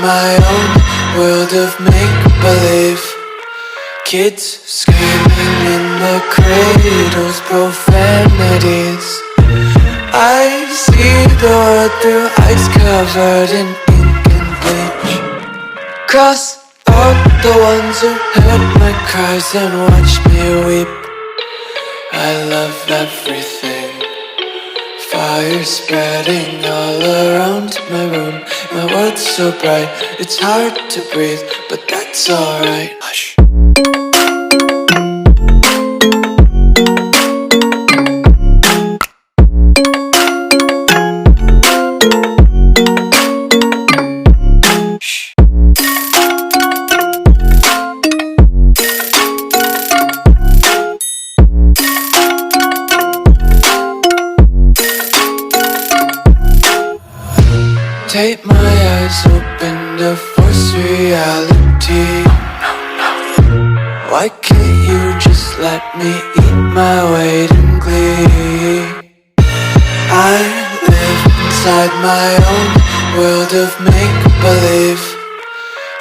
my own world of make-believe. Kids screaming in the cradles, profanities. I see the world through ice covered in ink and bleach. Cross out the ones who heard my cries and watched me weep. I love everything. Fire spreading all around my room. My world's so bright, it's hard to breathe, but that's alright. Hush. Tape my eyes open to force reality. Why can't you just let me eat my weight in glee? I live inside my own world of make-believe.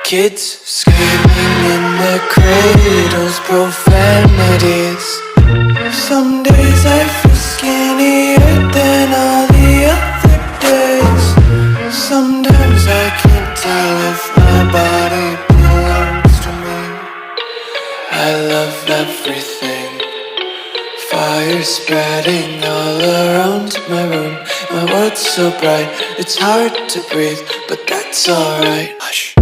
Kids screaming in their cradles, profanities. Some days I feel skinnier than all the other days. Sometimes I can't tell if my body belongs to me. I love everything. Fire spreading all around my room. My world's so bright, it's hard to breathe, but that's alright. Hush.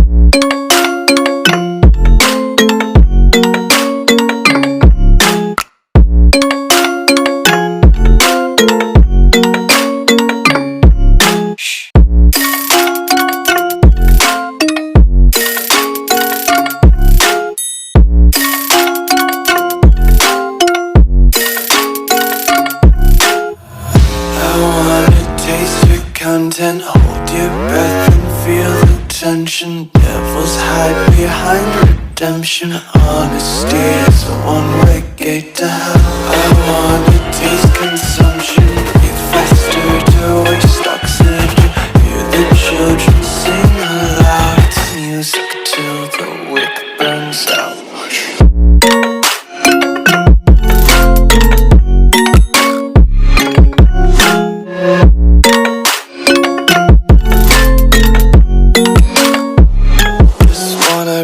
Content, hold your breath and feel the tension. Devils hide behind redemption. Honesty is a one-way gate to hell. I wanna taste consumption. Breathe faster to waste oxygen. Hear the children sing aloud. It's music till the wick burns out.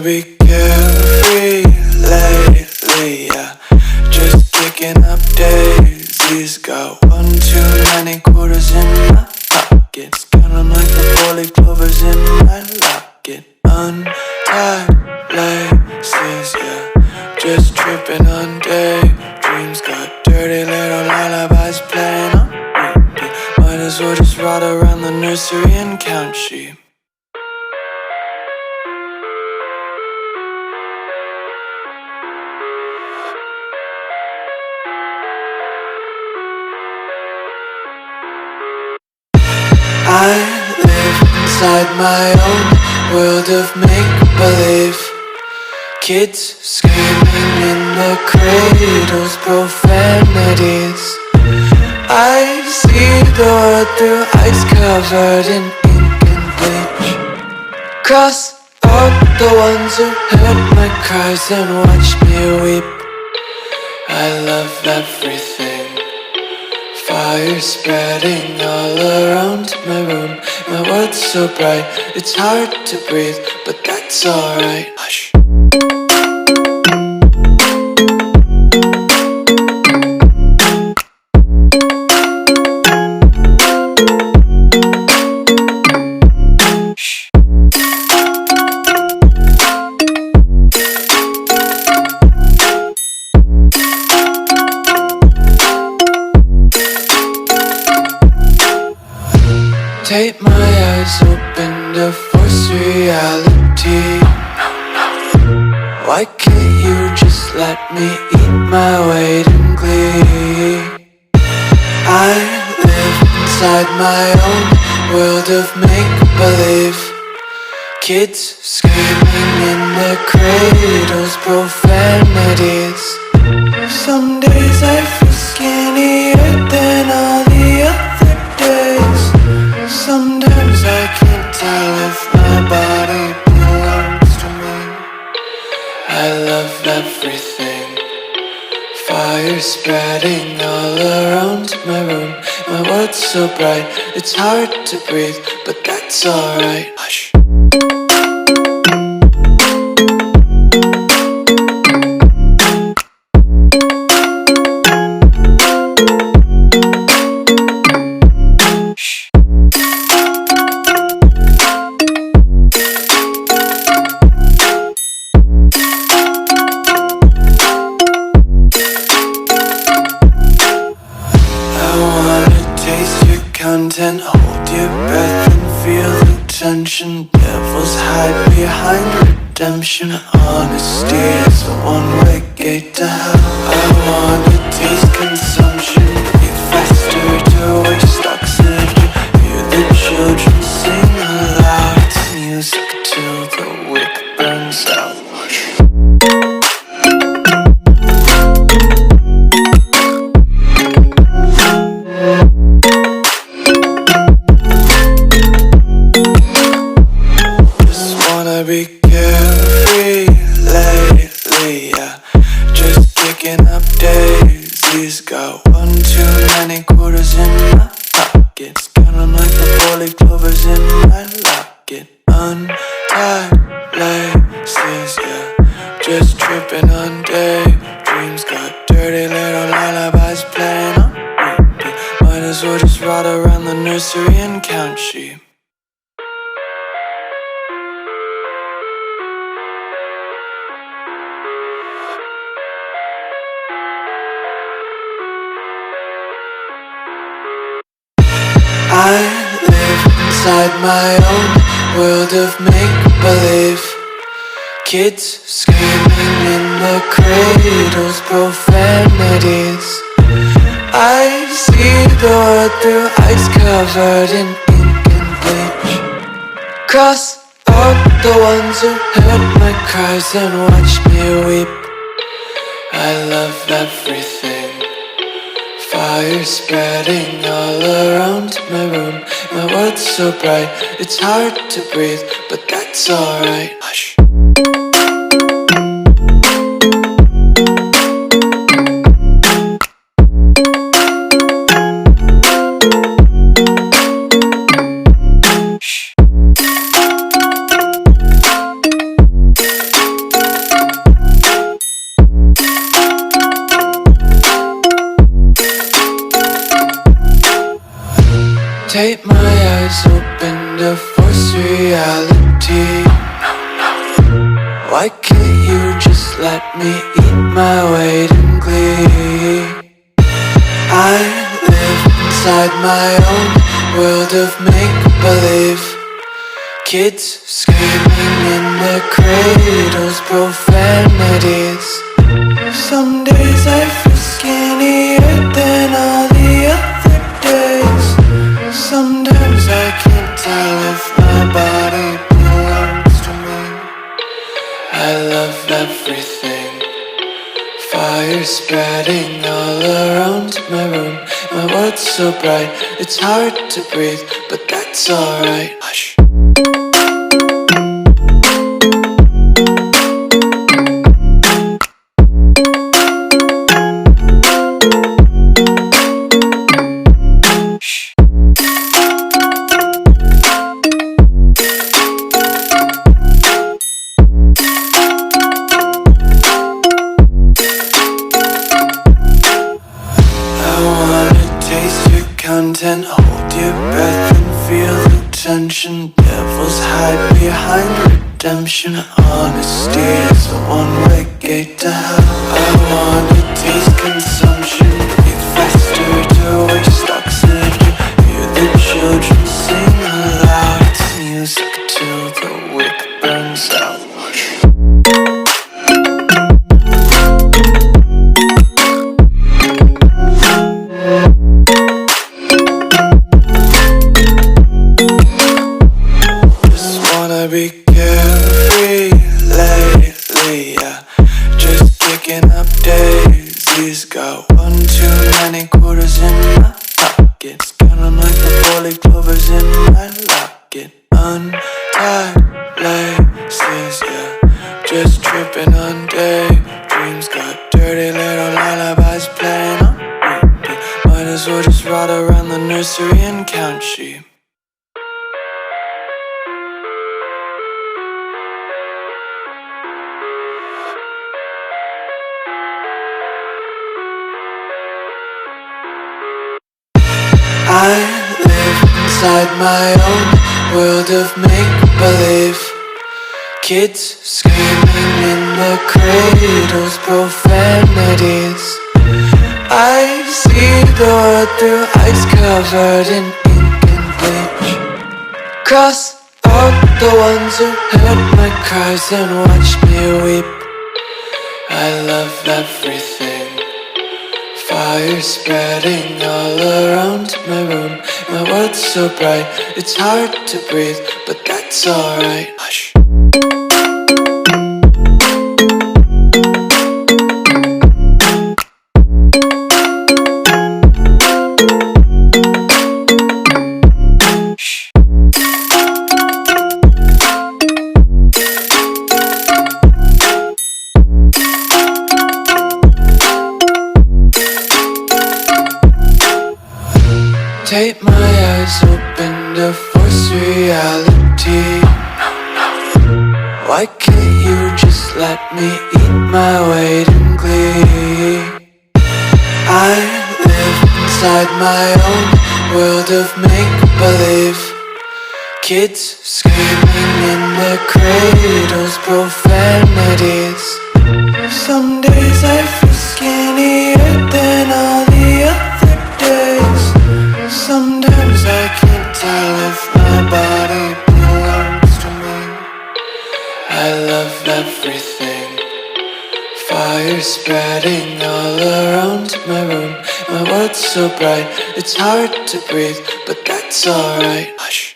Be carefree lately, yeah. Just picking up daisies. Got one too many quarters in my pockets. Counting like the 4-leaf clovers in my locket. Untied laces, yeah. Just tripping on daydreams. Got dirty little lullabies playing on repeat. Might as well just ride around the nursery and count sheep. I live inside my own world of make-believe. Kids screaming in their cradles, profanities. I see the world through ice covered in ink and bleach. Cross out the ones who heard my cries and watched me weep. I love everything. Fire spreading all around my room. My world's so bright, it's hard to breathe, but that's alright. Hush. Tape my eyes open to force reality. Why can't you just let me eat my weight in glee? I live inside my own world of make-believe. Kids screaming in their cradles, profanities. Some days I feel skinnier than all the other days. Sometimes I can't tell if my body Fire spreading all around my room. My world's so bright, it's hard to breathe, but that's alright. Hush. Content, hold your breath and feel the tension. Devils hide behind redemption. Honesty is a one-way gate to hell. I wanna taste consumption. Breathe faster to waste oxygen. Hear the children sing aloud. It's music till the wick burns out. Be carefree lately, yeah. Just kicking up daisies. Got one too many quarters in my pockets. Count 'em like the 4-leaf clovers in my locket. Untied laces, yeah. Just tripping on daydreams. Got dirty little lullabies playing on repeat. Might as well just ride around the nursery and count sheep. I live inside my own world of make-believe. Kids screaming in the cradles, profanities. I see the world through ice covered in ink and bleach. Cross out the ones who heard my cries and watched me weep. I love everything. Fire spreading all around my room. My world's so bright, it's hard to breathe, but that's alright. Hush. Take my eyes open to force reality. Why can't you just let me eat my weight in glee? I live inside my own world of make-believe. Kids screaming in their cradles, profanities. Some days I feel skinnier than all the other days. Sometimes I can't tell if my body belongs to me. I love everything. Fire spreading all around my room. My world's so bright, it's hard to breathe, but that's alright. Hush. Content, hold your breath and feel the tension. Devils hide behind redemption. Honesty is a one-way gate to hell. I wanna taste consumption. Breathe faster to waste oxygen. Hear the children sing aloud. It's music till the wick burns out. Be carefree lately, yeah. Just kicking up daisies. Got one too many quarters in my pockets. Count 'em like the 4-leaf clovers in my locket. Untied laces, yeah. Just tripping on daydreams. Got dirty little lullabies playing nursery and count sheep. I live inside my own world of make-believe. Kids screaming in the cradles, profanities. I see the world through eyes covered in ink and bleach. Cross out the ones who heard my cries and watched me weep. I love everything. Fire spreading all around my room. My world's so bright, it's hard to breathe, but that's alright. Hush. Tape my eyes open to force reality. Why can't you just let me eat my weight in glee? I live inside my own world of make-believe. Kids screaming in the cradles, profanities. Some days I feel skinnier than all the other days. Sometimes I can't tell if my body belongs to me. I love everything. Fire spreading all around my room. My world's so bright, it's hard to breathe, but that's alright. Hush.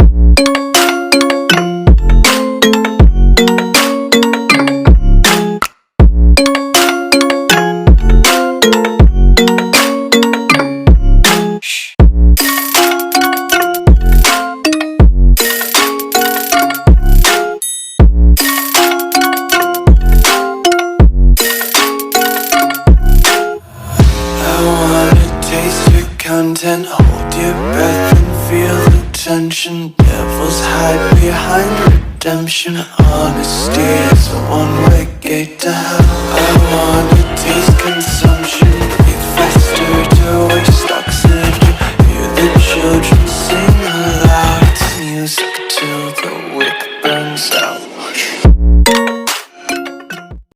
Content, hold your breath and feel the tension. Devils hide behind redemption. Honesty is a one-way gate to hell. I wanna taste consumption, breathe faster to waste oxygen. Hear the children sing aloud. It's music till the wick burns out.